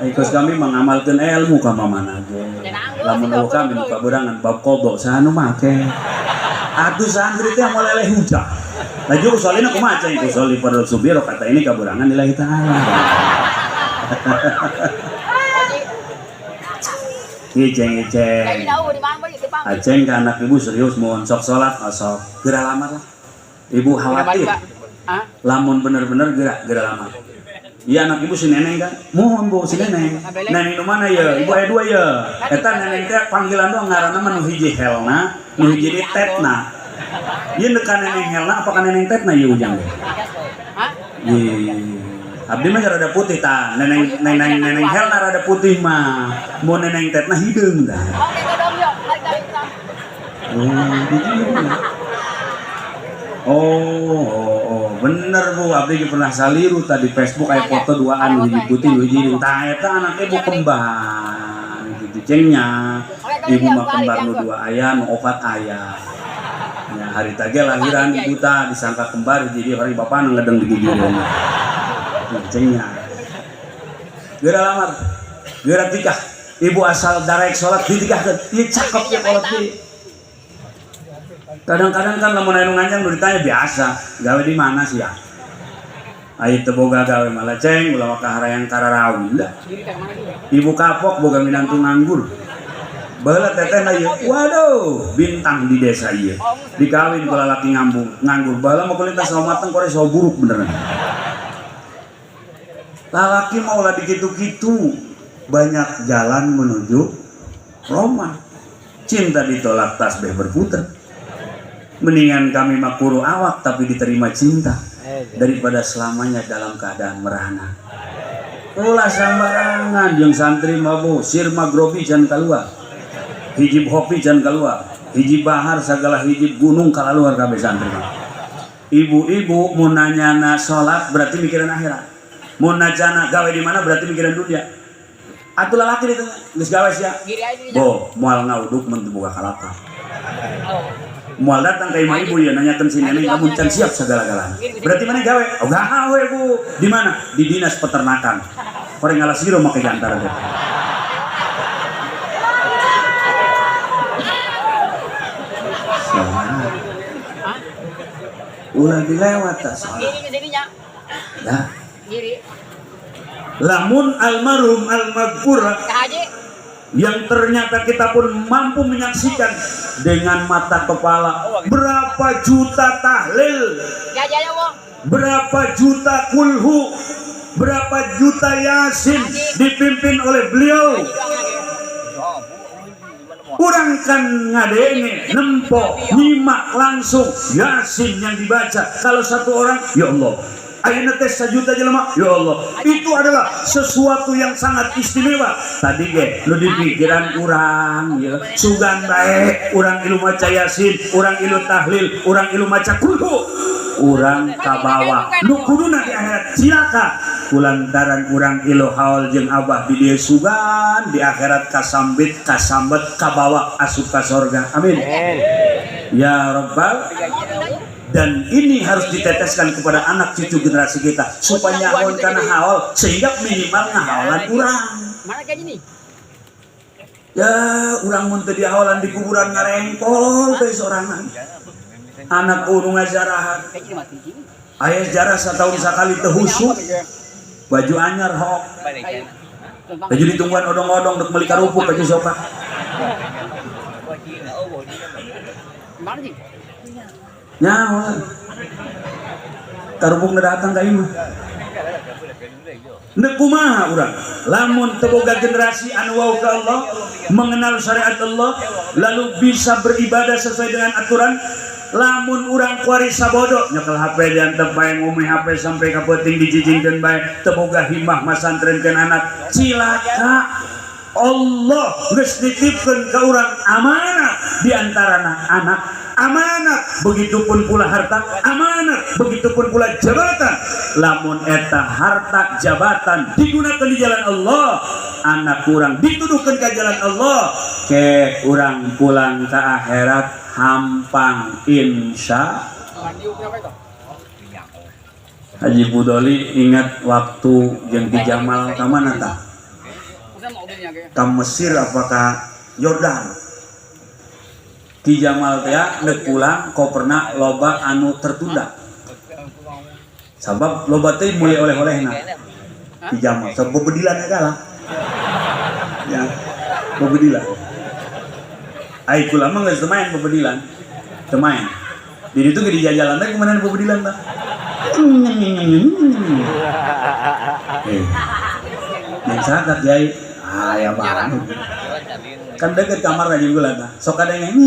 ikut kami mengamalkan ilmu ka mana ge. Lamun kami buka berangan bab kodok sanu make. Atuh santri teh moal leleh hujah. Laju usolina kumaha cai usoli pada subiro kata ini kaburangan lillahi taala. Iceng. Aceng ke anak ibu serius mohon sok salat sok geura lamar lah. Ibu khawatir. Lamun bener-bener geura lamar. Iya anak ibu si neneng kan, mohon bu si neneng, neneng nu mana ya, ibu aya dua ya, eta neneng teh panggilan doang ngaranna mah nu hiji helna, nu hiji di tetna, ieu nekan neneng helna apakah neneng tetna ya ujang deh, abdi mah rada putih ta, neneng helna rada putih mah, mau neneng tetna hideung dah. Oh, bener bu, abdi pernah saliru tadi Facebook kayak foto duaan hiji putih hiji tah eta anak ibu kembar gitu cengnya. Ibu mah kembar nu dua aya nu opat aya. Ya hari tage lahiran ibu tah disangka kembar jadi hari bapak nu ngedeng di gigireun. Cengnya. Geura lamar, geura tikah. Ibu asal darek salat ditikahkeun. Ieu cakep ya kolot ieu. Kadang-kadang kan lamun anu nganjang nu ditanya biasa, gawe di mana sih ya? Ai teu boga gawe malah ceng ulah kaharayang kararawi lah. Ibu kapok boga minantu nganggur. Baheula tetehna ieu, waduh, bintang di desa ieu. Dikawin ku lalaki nganggur. Baheula mah kulit saha mateng kore saha buruk beneran. Lalaki mah ulah dikitu-kitu. Banyak jalan menuju Roma. Cinta ditolak tasbih berputar. Mendingan kami makuru awak tapi diterima cinta daripada selamanya dalam keadaan merana. Ulah sambarangan jeung santri mah bu, sirma grobi can kaluar. Hijib hopi can kaluar. Hijib bahar sagala hijib gunung kalaluar kabeh santri mah. Ibu-ibu mun nanyana salat berarti mikiran akhirat. Mun najana gawe di mana berarti mikiran dunia. Atuh lalaki di tengah geus gawe sia. Bo, moal ngauduk mun teu boga kalapa. Mual datang ke imah ibu ya nanyakan si nenek kamu can siap segala-galanya. Berarti mana gawe? Oh gawe bu. Di mana? Di dinas peternakan. Orang ngalas siro make gantar deh. Ulah dilewat tak salah. Dah. Lamun almarhum almaghfur yang ternyata kita pun mampu menyaksikan dengan mata kepala berapa juta tahlil, berapa juta kulhu, berapa juta yasin dipimpin oleh beliau. Orang kan ngadenge nempo nyimak langsung yasin yang dibaca. Kalau satu orang ya Allah ayeuna teh 1 juta jelema ya Allah itu adalah sesuatu yang sangat istimewa. Tadi ge nu di pikiran urang ya sugan bae urang ilu maca yasin, urang ilu tahlil, urang ilu maca kulhu, urang kabawa nu kuduna di akhirat cilaka kulantaran urang ilu haul jeung abah di dieu sugan di akhirat kasambit kasambet kabawa asup ka surga. Amin ya rabbal. Dan ini harus diteteskan kepada anak cucu generasi kita supaya nyahoan karena haul sehingga minimal ngahaolan urang. Mana kayak gini? Ya urang mun teu dihaolan di kuburan ngarengkol teh sorangan. Anak kudu ngajarahan. Aya sejarah satahun sakali teu husuk. Baju anyar hok. Jadi ditungguan odong-odong dek beli karupuk aja soka. Mana sih? Nyawa. Karupuk na datang ka imah. Nek kumaha urang lamun teboga generasi anu wau ka Allah, mengenal syariat Allah, lalu bisa beribadah sesuai dengan aturan. Lamun urang kuari sabodo nyekel HP dan tepaeng umi HP sampai ka peuting dijijingkeun bae teboga himmah masantrenkeun anak cilaka. Allah geus nitipkeun ka urang amanah di antarana anak, amanat begitupun pula harta, amanat begitupun pula jabatan. Lamun eta harta jabatan digunakan di jalan Allah, anak kurang dituduhkeun ka jalan Allah, ke urang pulang ke akhirat hampang insya. Haji Budoli ingat waktu yang di Jamal ka mana tah? Ka Mesir apakah Yordan? Ki Jamal teh nek pulang koperna loba anu tertunda. Sabab loba teh mulai oleh-olehna. Ki Jamal sabab bebedilan kalah. Ya, bebedilan. Ai kula mah geus main bebedilan. Teu main. Di ditu ge di jajalan teh kumaha bebedilan tah. Yang sakat jai. Ya banget. Kan deket kamar aja gue lah, sok ada yang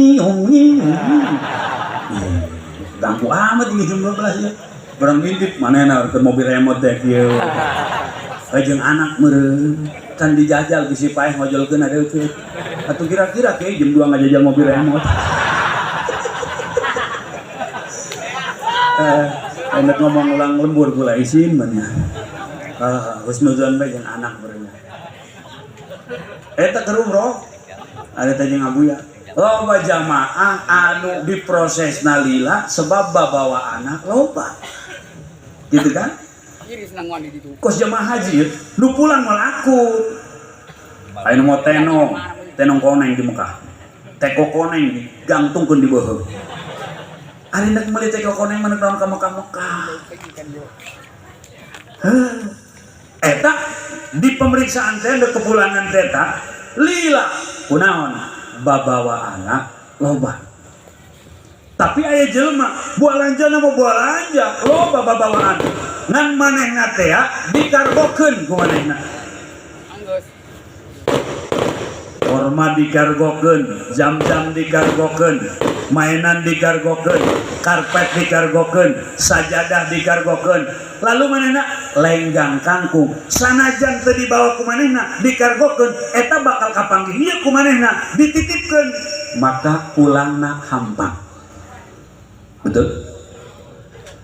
ganggu amat ini jam 12 ya. Barang ngintip mana enak ke mobil remote teh kieu. Jeung anak meureun kan dijajal bisi paeh ngojolkeun ada teh. Atuh kira-kira ke jam 2 ngajajal mobil remote. Enak ngomong ulang lembur gula isin banyak. Husnuzon bae jeung anak meureun. Eta keur umroh ada tanya ngabu ya loba jamaah anu diprosesna lila sebab bawa anak loba gitu kan kos jamaah haji lu pulang melaku ayo mau tenong koneng di Mekah teko koneng gantungkeun di beuheung ari nek meuli teko koneng mana tahun ka Mekah eta di pemeriksaan teh di kepulangan teta lila kunaon babawa anak loba tapi aya jelema bualanjana mau bualanja loba babawaan ngan manehna teh dikargokeun ku manehna korma dikargokeun jam-jam dikargokeun mainan dikargokeun karpet dikargokeun sajadah dikargokeun lalu manehna lenggang kangkung sanajan teu dibawa ku manehna dikargokeun eta bakal kapanggih ieu ku manehna dititipkeun maka pulangna hampang betul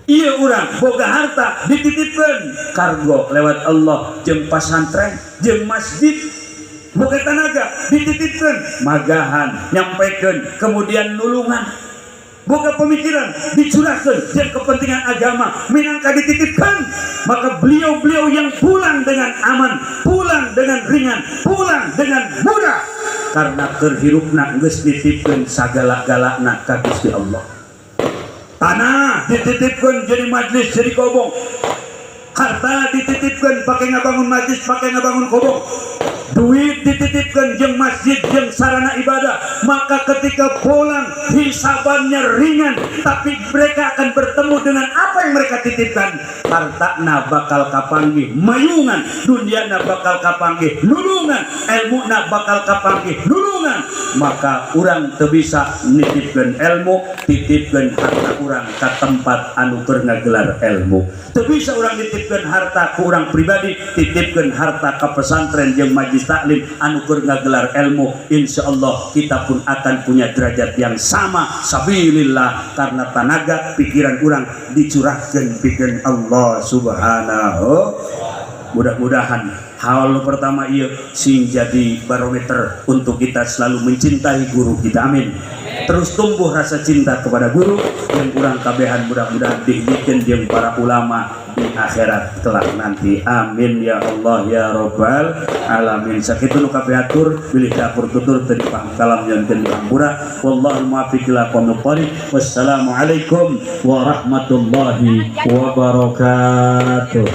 ieu urang boga harta dititipkeun kargo lewat Allah jeung pasantren jeung masjid boga tanaga dititipkeun magahan nyampaikan kemudian nulungan boga pemikiran dicurahkan dan kepentingan agama minangka dititipkan maka beliau-beliau yang pulang dengan aman pulang dengan ringan pulang dengan mudah karena terhirupna geus dititipkeun sagala-galana ka Gusti Allah tanah dititipkeun jadi majlis jadi kobong harta dititipkeun pakai ngabangun majlis pakai ngabangun kobong duit dititipkan jeung masjid jeung sarana ibadah maka ketika pulang hisabannya ringan tapi mereka akan bertemu dengan apa yang mereka titipkan hartana bakal kapanggih mayungan duniana bakal kapanggih nulungan ilmuna bakal kapanggih nulungan maka urang teu bisa nitipkeun ilmu titipkeun harta urang ka tempat anu keur ngagelar ilmu teu bisa urang nitipkeun harta ku urang pribadi titipkeun harta ka pesantren jeung majlis taklim anu keur ngagelar ilmu insyaallah kita pun akan punya derajat yang sama sabilillah karena tenaga pikiran urang dicurahkeun pikeun Allah subhanahu mudah-mudahan hal pertama ieu sing jadi barometer untuk kita selalu mencintai guru kita amin terus tumbuh rasa cinta kepada guru yang kurang kabehan mudah-mudahan dihidupkan jeung para ulama di akhirat kelak nanti amin ya Allah ya Rabbal alamin sakitu nu kabehatur bilih dapur tutur teu dipangkalam yang teu dihampura wallahu muwaffiq ila aqwamit thoriq wassalamu alaikum warahmatullahi wabarakatuh.